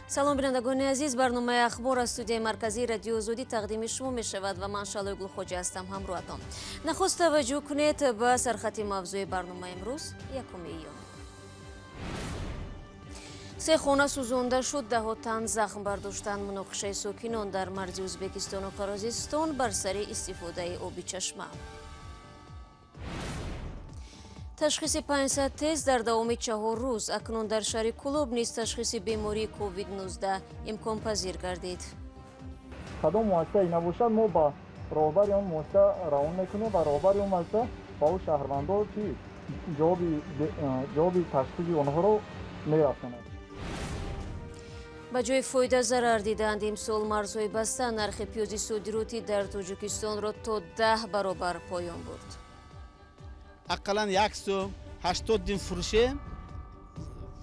салом бинандагони азиз, барномаи ахбор аз студияи марказии радиои Озодӣ тақдими шумо мешавад ва ман Шалои Гулхоҷа ҳастам ҳамроҳатон. Нахуст таваҷҷӯҳ кунед ба сархати мавзӯи барномаи имрӯз 1 июн. 3 хона сӯзонда шуд, даҳо тан захм бардоштанд. Муноқишаи сокинон дар марзи Ӯзбекистону Қирғизистон бар сари истифодаи оби чашма. ташхиси 500 тест дар давоми 4 рӯз. Акнун дар шаҳри Кӯлоб низ ташхиси бемории COVID-19 имконпазир гардид. кадом муассисае набошад, мо ба роҳбари он муассиса равон мекунем ва роҳбари он муассиса ба ӯ шаҳрвандон ки ҷавоби ташхиси онҳоро мерасонад. ба ҷои фоида зарар диданд. имсол марзҳои баста нархи пиёзи содиротӣ дар Тоҷикистонро то 10 баробар поён бурд. ақаллан 1 сум 80 дин фурӯше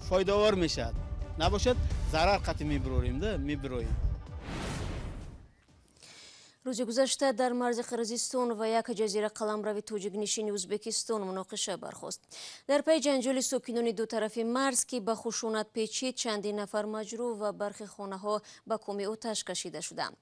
фоидавор мешад. Набошад зарар қати мебироем. рӯзи гузашта дар марзи Қирғизистон ва як ҷазира қаламрави тоҷикнишини Ӯзбекистон муноқиша бархост. Дар пайи ҷанҷоли сокинони ду тарафи марз ки ба хушунат печид, чандин нафар маҷрӯҳ ва бархи хонаҳо ба кӯми оташ кашида шуданд.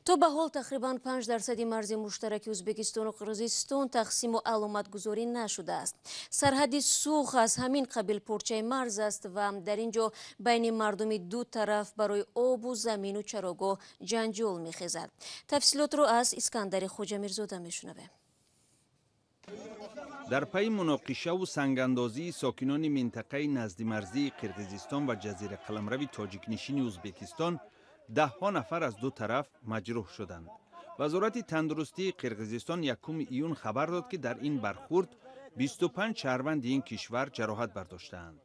То ба ҳол тақрибан 5% марзи муштараки Ӯзбекистону Қирғизистон тақсиму аломатгузорӣ нашудааст. Сарҳади сух аз ҳамин қабил порчаи марз аст ва дар ин ҷо байни мардуми ду тараф барои обу замину чарогоҳ ҷанҷол мехезад. Тафсилот ро аз Искандари Хоҷамирзода мешунавем. дар пайи муноқишаву сангандозии сокинони минтақаи наздимарзии Қирғизистон ва ҷазира қаламрави тоҷикнишини Ӯзбекистон даҳҳо нафар аз ду тараф маҷрӯҳ шуданд. вазорати тандурустии Қирғизистон 1 июн хабар дод ки дар ин бархурд 25 шаҳрванди ин кишвар ҷароҳат бардоштаанд.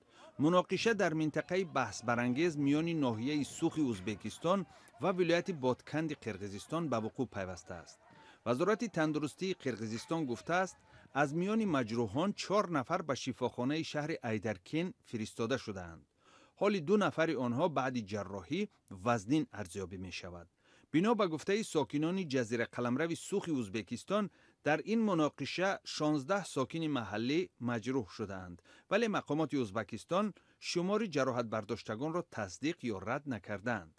муноқиша дар минтақаи баҳсбарангез миёни ноҳияи сухи Ӯзбекистон ва вилояти Ботканди Қирғизистон ба вуқӯъ пайваста аст. вазорати тандурустии Қирғизистон гуфтааст, аз миёни маҷрӯҳон 4 нафар ба шифохонаи шаҳри Айдаркен фиристода шудаанд. ҳоли 2 нафари онҳо баъди ҷарроҳӣ вазнин арзёбӣ мешавад. бино ба гуфтаи сокинони ҷазира қаламрави сухи Ӯзбекистон, дар ин муноқиша 16 сокини маҳаллӣ маҷрӯҳ шудаанд, вале мақомоти Ӯзбекистон шумори ҷароҳатбардоштагонро тасдиқ ё рад накардаанд.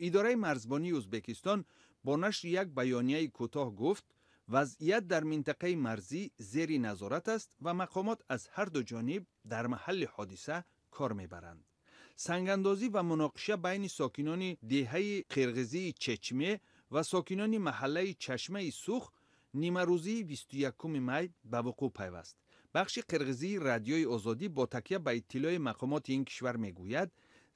идораи марзбонии Ӯзбекистон бо нашри як баёнияи кӯтоҳ гуфт, вазъият дар минтақаи марзӣ зери назорат аст ва мақомот аз ҳарду ҷониб дар маҳалли ҳодиса кор мебаранд. сангандозӣ ва муноқиша байни сокинони деҳаи қирғизии Чечме ва сокинони маҳаллаи Чашмаи Сух нимарӯзии 21 май ба вуқӯъ пайваст. бахши қирғизии радиои Озодӣ бо такя ба иттилои мақомоти ин кишвар мегӯяд,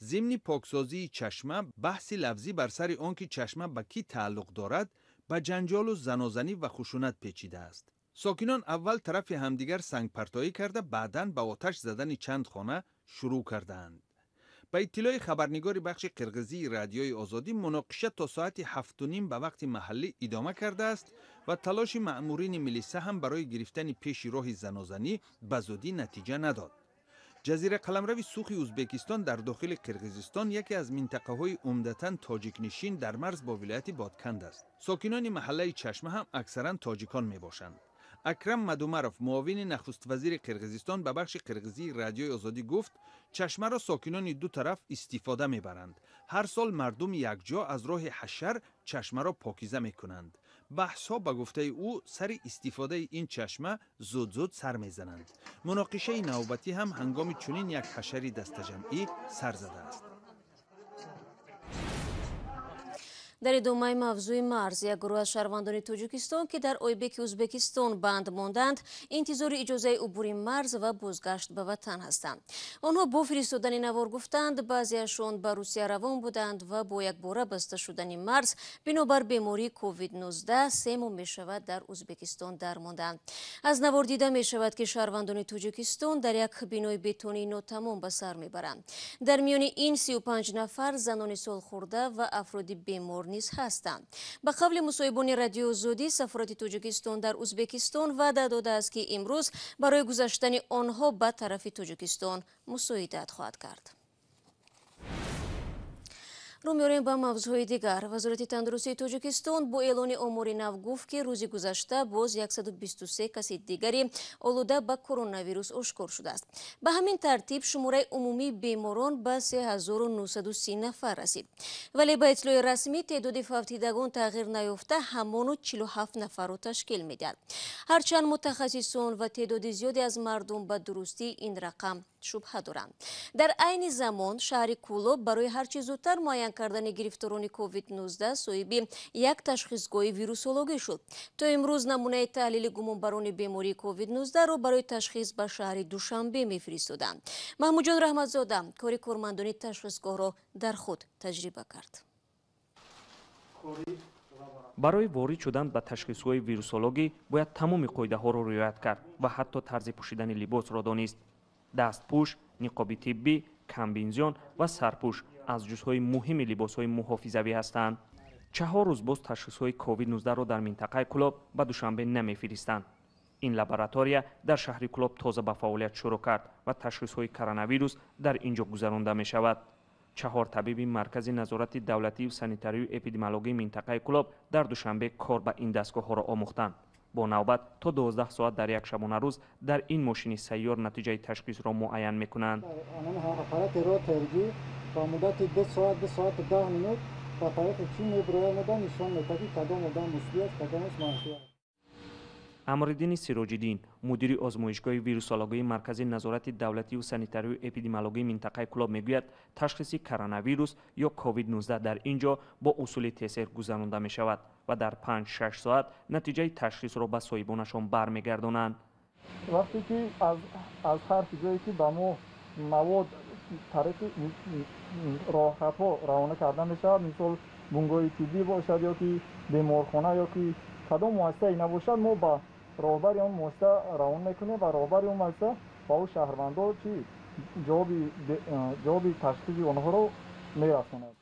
зимни поксозии чашма баҳси лавзӣ бар сари он ки чашма ба кӣ тааллуқ дорад, ба ҷанҷолу занозанӣ ва хушунат печидааст. сокинон аввал тарафи ҳамдигар сангпартоӣ карда, баъдан ба оташ задани чанд хона шурӯъ кардаанд. ба иттилои хабарнигори бахши қирғизии радиои Озодӣ, муноқиша то соати 7:30 ба вақти маҳаллӣ идома кардааст ва талоши маъмурини милиса ҳам барои гирифтани пеши роҳи занозанӣ ба зудӣ натиҷа надод. ҷазира қаламрави сухи Ӯзбекистон дар дохили Қирғизистон яке аз минтақаҳои умдатан тоҷикнишин дар марз бо вилояти Ботканд аст. сокинони маҳаллаи Чашма ҳам аксаран тоҷикон мебошанд. Акрам Мадумаров, муовини нахуствазири Қирғизистон, ба бахши қирғизии радиои Озодӣ гуфт, чашмаро сокинони ду тараф истифода мебаранд. ҳар сол мардуми якҷо аз роҳи ҳашар чашмаро покиза мекунанд. баҳсҳо ба гуфтаи ӯ сари истифодаи ин чашма зуд сар мезананд. муноқишаи навбатӣ ҳам ҳангоми чунин як ҳашари дастаҷамъӣ сар задааст. дар идомаи мавзӯи марз, як гурӯҳ аз шаҳрвандони Тоҷикистон ки дар ойбеки Ӯзбекистон банд монданд, интизори иҷозаи убури марз ва бозгашт ба ватан ҳастанд. онҳо бо фиристодани навор гуфтанд, баъзеашон ба Русия равон буданд ва бо якбора баста шудани марз бинобар бемории COVID-19 3 моҳ мешавад дар Ӯзбекистон дармонданд. аз навор дида мешавад ки шаҳрвандони Тоҷикистон дар як бинои бетонии нотамом ба сар мебаранд. дар миёни ин 35 нафар занони солхӯрда ва афроди бемор низ ҳастанд. ба қавли мусоҳибони радиои Озодӣ, сафорати Тоҷикистон дар Ӯзбекистон ваъда додааст ки имрӯз барои гузаштани онҳо ба тарафи Тоҷикистон мусоидат хоҳад кард. رو میاریم با موضوع دیگر. وزارت تندرستی تاجیکستان با اعلان آمار نو گفت که روز گذشته باز 123 کسی دیگری آلوده به کرونا ویروس آشکار شده است. به همین ترتیب شماره عمومی بیماران به 3930 نفر رسید. ولی به اطلاع رسمی تعداد فوتیدگان تغییر نیافته همان 47 نفر را تشکیل میدهد. هرچند متخصصان و تعداد زیادی از مردم به درستی این رقم شبهه دارند. در عین زمان شهر کولوب برای هرچه زودتر معاین کردن گرفتاران کووید 19 صاحب یک تشخیصگاه ویروسولوژی شد. تا امروز نمونه تحلیل گمانبران بیماری کووید 19 را برای تشخیص به شهر دوشنبه میفرستادند. محمود جان رحمتزاده کار کارمندان تشخیصگاه را در خود تجربه کرد. برای وارد شدن به تشخیصگاه ویروسولوژی باید تمام قاعده‌ها را رعایت کرد و حتی طرز پوشیدن لباس را دانست. دستپوش، نقاب طبی، کمبینزیون و سرپوش از جزءهای مهم لباس‌های محافظوی هستند. 4 روز باز تشخیص‌های کووید 19 را در منطقه کلوب به دوشنبه نمی‌فرستند. این لابراتوری در شهر کلوب تازه به فعالیت شروع کرد و تشخیص‌های کرونا ویروس در اینجا گذرانده می‌شود. 4 طبیب مرکز نظارت دولتی و سانیتاری و اپیدمیولوژی منطقه کلوب در دوشنبه کار به این دستگاه‌ها را آموختند. با نوبت تا 12 ساعت در یک شبانه روز در این ماشین سیار نتیجه تشخیص را معین می‌کنند. آپارات را ترجیح با مدت 2 ساعت 10 منوت با طریق چی میبره مدام نشان میده که کدام آدم مثبت است کدامش منفی است. امرالدین سراج‌الدین مدیر آزمایشگاه ویروسولوژی مرکز نظارت دولتی و سانیتاری و اپیدمیولوژی منطقه کلوب میگوید تشخیص کرونا ویروس یا کووید 19 در اینجا با اصول تسر گذرانده می شود و در 5-6 ساعت نتیجه تشخیص را به صاحبانشان برمیگردانند. وقتی که از هر جایی که با ما مواد طریق راحت‌ها روانه کرده می شود، مثل بنگاه طبی باشد یا که بیمارخانه یا که کدام مؤسسه‌ای نباشد، ما با راهبر اون مؤسسه روان میکنیم و راهبر اون مؤسسه با او شهروندان چی جواب تشخیص آنها رو میرساند.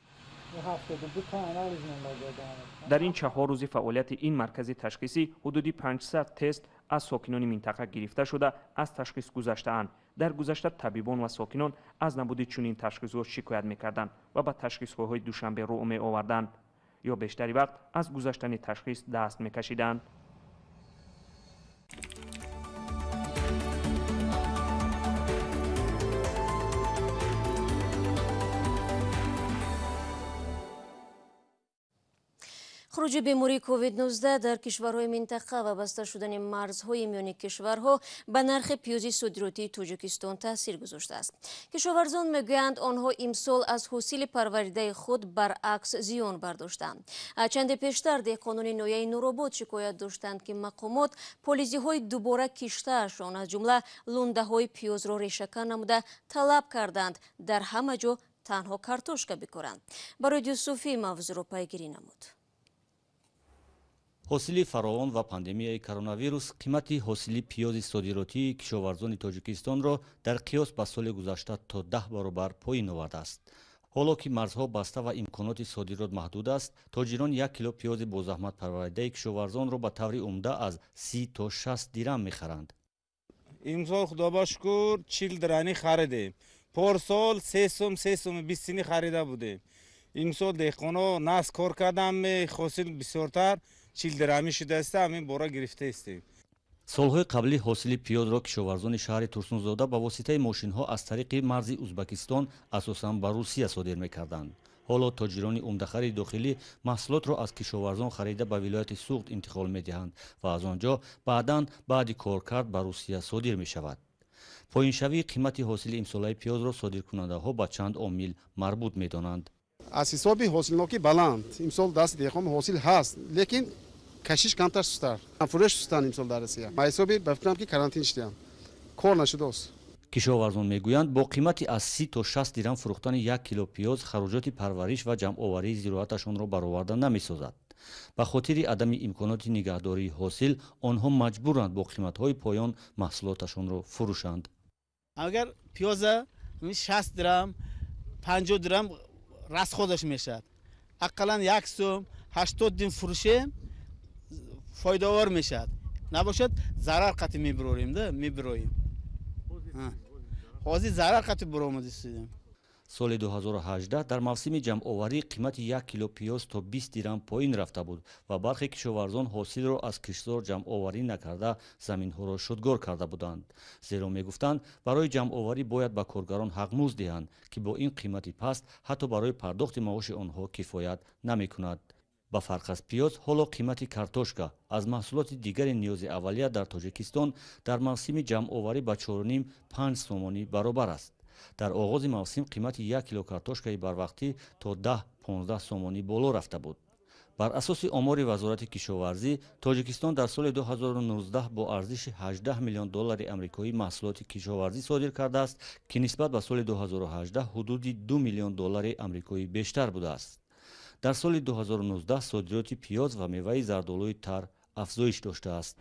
در این 4 روز فعالیت این مرکز تشخیصی حدودی 500 تست از ساکنان منطقه گرفته شده از تشخیص گذشته‌اند. در گذشته طبیبان و ساکنان از نبود چنین تشخیص‌ها شکایت می‌کردند و به تشخیصگاه‌های دوشنبه رو می‌آوردند یا بیشتری وقت از گذاشتن تشخیص دست می‌کشیدند. خروج بیماری کووید 19 در کشورهای منطقه و بسته شدن مرزهای میان کشورها به نرخ پیاز صادراتی تاجیکستان تاثیر گذاشته است. کشاورزان میگویند آنها امسال از حاصل پروریده خود برعکس زیان برداشتند. چند پیشتر دهقانان ناحیه نورآباد شکایت داشتند که مقامات پالیزی‌های دوباره کشته‌شان از جمله لونده‌های پیاز را ریشه‌کن نموده طلب کردند در همه جا تنها کارتوشکا بکارند. برای یوسفی موضوع را پیگیری نمود. ҳосили фаровон ва пандемияи коронавирус қимати ҳосили пиёзи содиротии кишоварзони тоҷикистонро дар қиёс ба соли гузашта то 10 баробар поин овардааст. ҳоло ки марзҳо баста ва имконоти содирот маҳдуд аст, тоҷирон 1 кило пиёзи бозаҳмат парваридаи кишоварзонро ба таври умда аз 30 то 60 дирам мехаранд. имсол худоба шукр 40 дирани харидем. порсол 3 сум 20 сини харида будем. имсол деҳқоно нас кор кардам ҳосил бисёртар 40 дирами шудааст, ҳамин бора гирифтаистем. солҳои қаблӣ ҳосили пиёзро кишоварзони шаҳри турсунзода ба воситаи мошинҳо аз тариқи марзи ӯзбекистон асосан ба русия содир мекарданд. ҳоло тоҷирони умдахари дохилӣ маҳсулотро аз кишоварзон харида ба вилояти суғд интиқол медиҳанд ва аз он ҷо баъдан баъди коркард ба русия содир мешавад. поиншавии қимати ҳосили имсолаи пиёзро содиркунандаҳо ба чанд омил марбут медонанд. аз ҳисоби ҳосилнокӣ баланд имсол дасти деҳқон ҳосил ҳаст, лекин кашиш камтар сустар. фурӯш сустан имсол дар Русия. ма ҳисоби ба фикрам ки карантин шудем. кор нашудааст. кишоварзон мегӯянд бо қимати аз 30 то 60 дирам фурӯхтани 1 кило пиёз хароҷоти парвариш ва ҷамъоварии зироаташонро бароварда намесозад. ба хотири адами имконоти нигаҳдории ҳосил онҳо маҷбуранд бо қиматҳои поён маҳсулоташонро фурӯшанд. агар пиёза 60 дирам 50 дирам расходаш мешад, ақаллан 1 сум 80 дин фурӯшем фоидавор мешад. набошад зарар қати мебироем. ҳозир зарар қати биромад истодем. соли 2018 дар мавсими ҷамъоварӣ қимати 1 кило пиёз то 20 дирам поин рафта буд ва бархе кишоварзон ҳосилро аз киштзор ҷамъоварӣ накарда заминҳоро шудгор карда буданд. Зеро мегуфтанд, барои ҷамъоварӣ бояд ба коргарон ҳақмузд диҳанд, ки бо ин қимати паст ҳатто барои пардохти маоши онҳо кифоят намекунад. ба фарқ аз пиёз, ҳоло қимати картошка аз маҳсулоти дигари ниёзи аввалия дар Тоҷикистон дар мавсими ҷамъоварӣ ба 4,5-5 сомонӣ баробар аст. дар оғози мавсим қимати 1 кило картошкаи барвақтӣ то 10-15 сомонӣ боло рафта буд. бар асоси омори вазорати кишоварзӣ, Тоҷикистон дар соли 2019 бо арзиши 18 миллион доллари амрикоӣ маҳсулоти кишоварзӣ содир кардааст, ки нисбат ба соли 2018 ҳудуди 2 миллион доллари амрикоӣ бештар будааст. дар соли 2019 содироти пиёз ва меваи зардолӯи тар афзоиш доштааст.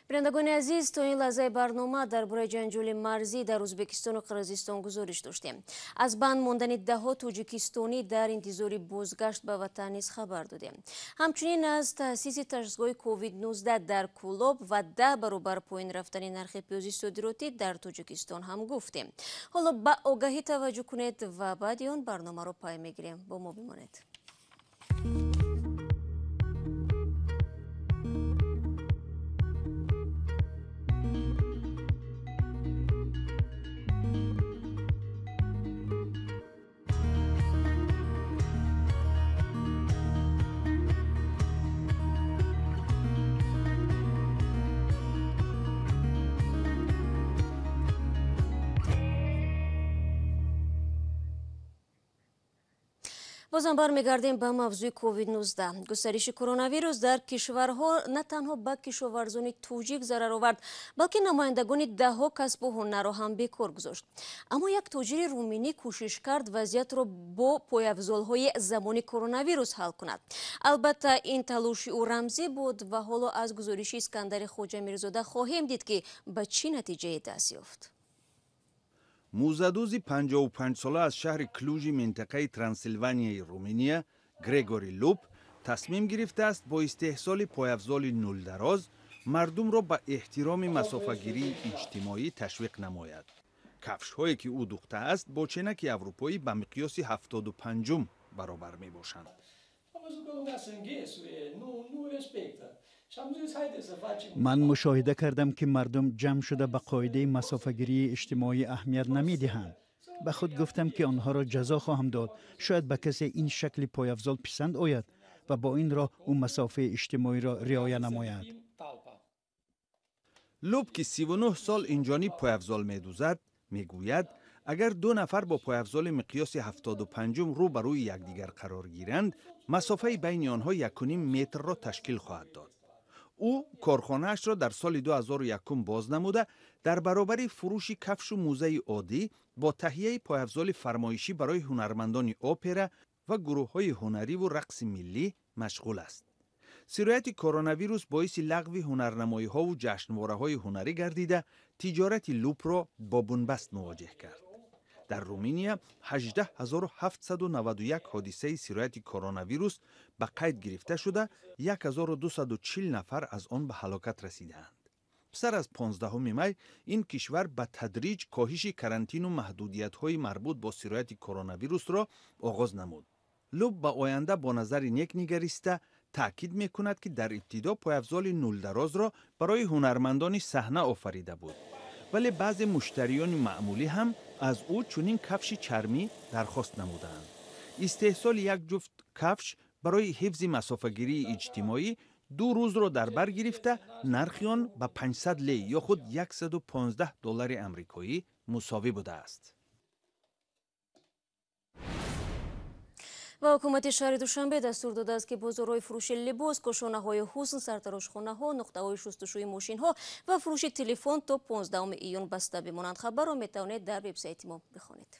бинандагони азиз, то ин лаҳзаи барнома дар бораи ҷанҷоли марзӣ дар Ӯзбекистону Қирғизистон гузориш доштем. Аз банд мондани даҳҳо тоҷикистонӣ дар интизори бозгашт ба ватан низ хабар додем. Ҳамчунин аз таъсиси ташхисгоҳи COVID-19 дар Кӯлоб ва 10 баробар поин рафтани нархи пиёзи содиротӣ дар Тоҷикистон ҳам гуфтем. Ҳоло ба огаҳӣ таваҷҷӯҳ кунед ва баъди он барномаро пай мегирем. Бо мо бимонед. бозам бармегардем ба мавзӯи COVID-19. густариши коронавирус дар кишварҳо на танҳо ба кишоварзони тоҷик зарар овард, балки намояндагони даҳҳо касбу ҳунарро ҳам бекор гузошт. Аммо як тоҷири руминӣ кӯшиш кард вазъиятро бо пойафзолҳои замони коронавирус ҳал кунад. Албатта ин талоши ӯ рамзӣ буд ва ҳоло аз гузориши Искандари Хоҷамирзода хоҳем дид, ки ба чӣ натиҷае даст ёфт. мӯзадӯзи 55 сола аз шаҳри Клужи минтақаи Трансилванияи Руминия, Грегори Луп, тасмим гирифтааст бо истеҳсоли пойафзоли нулдароз мардумро ба эҳтироми масофагирии иҷтимоӣ ташвиқ намояд. кафшҳое ки ӯ духтааст бо ченаки аврупоӣ ба миқёси 75 баробар мебошанд. ман мушоҳида кардам, ки мардум ҷамъ шуда ба қоидаи масофагирии иҷтимоӣ аҳамият намедиҳанд. ба худ гуфтам, ки онҳоро ҷазо хоҳам дод. шояд ба касе ин шакли пойафзол писанд ояд ва бо ин роҳ ӯ масофаи иҷтимоиро риоя намояд. луб ки 39 сол инҷониб пойафзол медӯзад, мегӯяд, агар ду нафар бо пойафзоли миқёси 75 рӯ ба рӯи якдигар қарор гиранд, масофаи байни онҳо 1,5 метрро ташкил хоҳад дод. ӯ корхонаашро дар соли 2001 боз намуда, дар баробари фурӯши кафшу мӯзаи оддӣ бо таҳияи пойафзоли фармоишӣ барои ҳунармандони опера ва гурӯҳҳои ҳунариву рақси миллӣ машғул аст. сирояти коронавирус боиси лағви ҳунарнамоиҳову ҷашнвораҳои ҳунарӣ гардида, тиҷорати лупро бо бунбаст мувоҷеҳ кард. дар Руминия 18791 ҳодисаи сирояти коронавирус ба қайд гирифта шуда, 1240 нафар аз он ба ҳалокат расидаанд. писар аз 15 май ин кишвар ба тадриҷ коҳиши карантину маҳдудиятҳои марбут бо сирояти коронавирусро оғоз намуд. луб ба оянда бо назари нек нигариста таъкид мекунад, ки дар ибтидо пойафзоли нулдарозро барои ҳунармандони саҳна офарида буд. вале баъзе муштариёни маъмулӣ ҳам аз ӯ чунин кафши чармӣ дархост намуданд. истеҳсоли як ҷуфт кафш барои ҳифзи масофагирии иҷтимоӣ 2 рӯзро дар бар гирифта, нархи он ба 500 лей ё худ 115 доллари амрикоӣ мусовӣ будааст. ва ҳукумати шаҳри Душанбе дастур додааст, ки бозорҳои фурӯши либос, кошонаҳои ҳусн, сартарошхонаҳо, нуқтаҳои шустушӯи мошинҳо ва фурӯши телефон то 15 июн баста бимонанд. Хабарро метавонед дар вебсайти мо бихонед.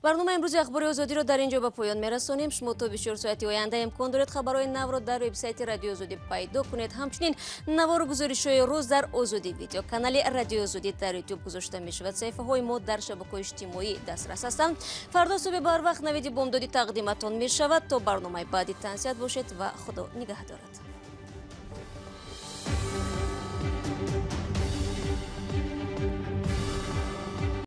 барномаи имрӯзи ахбори озодиро дар ин ҷо ба поён мерасонем. шумо то 24 соати оянда имкон доред хабарҳои навро дар вебсайти Радиои Озодӣ пайдо кунед. ҳамчунин навору гузоришҳои рӯз дар Озодӣ видео канали Радиои Озодӣ дар YouTube гузошта мешавад. саҳифаҳои мо дар шабакаҳои иҷтимоӣ дастрас ҳастанд. фардо субҳи барвақт навиди бомдодӣ тақдимотон мешавад. то барномаи баъди тансият бошед ва худо нигаҳдорад.